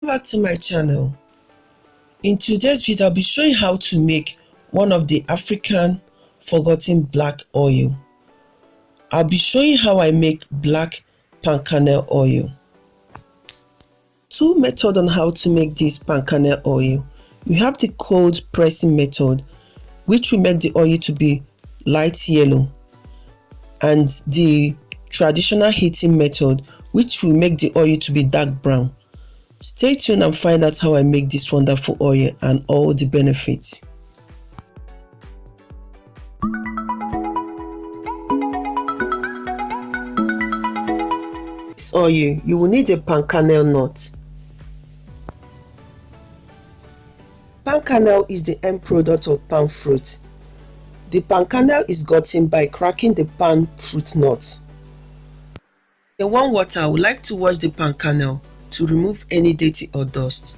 Welcome back to my channel. In today's video, I'll be showing how to make one of the African forgotten black oil. I'll be showing how I make black palm kernel oil. Two methods on how to make this palm kernel oil. You have the cold pressing method, which will make the oil to be light yellow, and the traditional heating method, which will make the oil to be dark brown. Stay tuned and find out how I make this wonderful oil and all the benefits. This oil, you will need a palm kernel nut. Palm kernel is the end product of palm fruit. The palm kernel is gotten by cracking the palm fruit nut. In warm water, I would like to wash the palm kernel to remove any dirty or dust.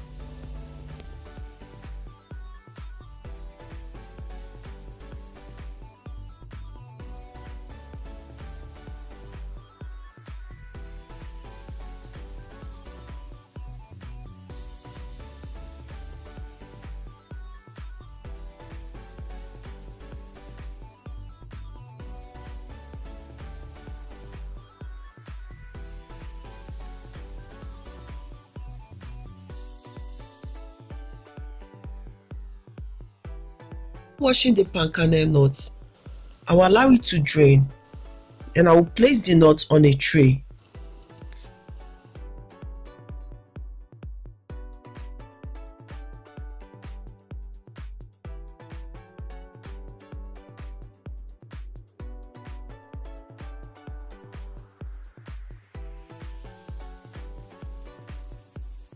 Washing the palm kernel nuts, I will allow it to drain, and I will place the nuts on a tray.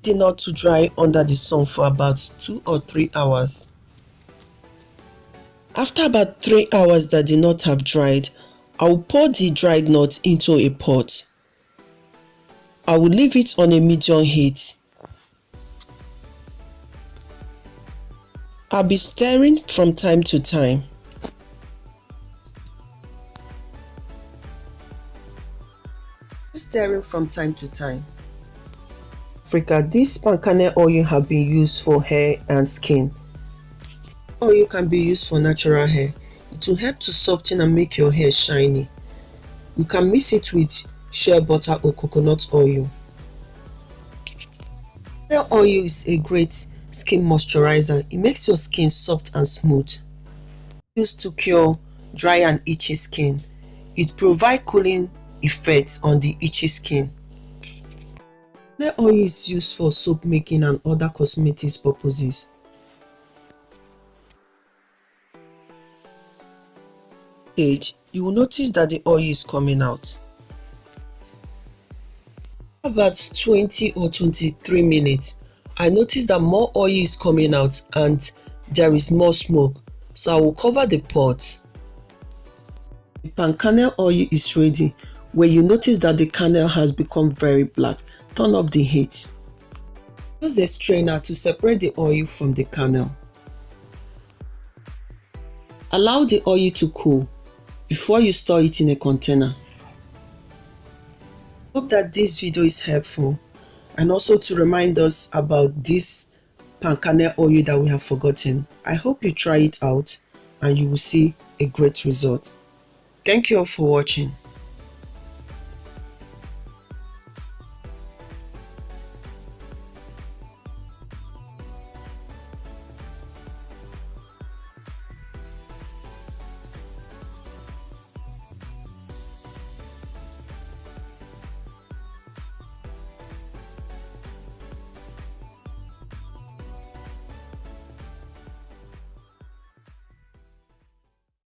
The nut to dry under the sun for about 2 or 3 hours. After about 3 hours that the nuts have dried, I will pour the dried nuts into a pot. I will leave it on a medium heat. I'll be stirring from time to time. Stirring from time to time. Africa, this palm kernel oil have been used for hair and skin. Oil can be used for natural hair. It will help to soften and make your hair shiny. You can mix it with shea butter or coconut oil. Kernel oil is a great skin moisturizer. It makes your skin soft and smooth. Used to cure dry and itchy skin. It provides cooling effects on the itchy skin. Kernel oil is used for soap making and other cosmetics purposes. You will notice that the oil is coming out. About 20 or 23 minutes, I noticed that more oil is coming out and there is more smoke, so I will cover the pot. The palm kernel oil is ready. When you notice that the kernel has become very black, turn off the heat. Use a strainer to separate the oil from the kernel. Allow the oil to cool before you store it in a container. Hope that this video is helpful, and also to remind us about this palm kernel oil that we have forgotten. I hope you try it out and you will see a great result. Thank you all for watching.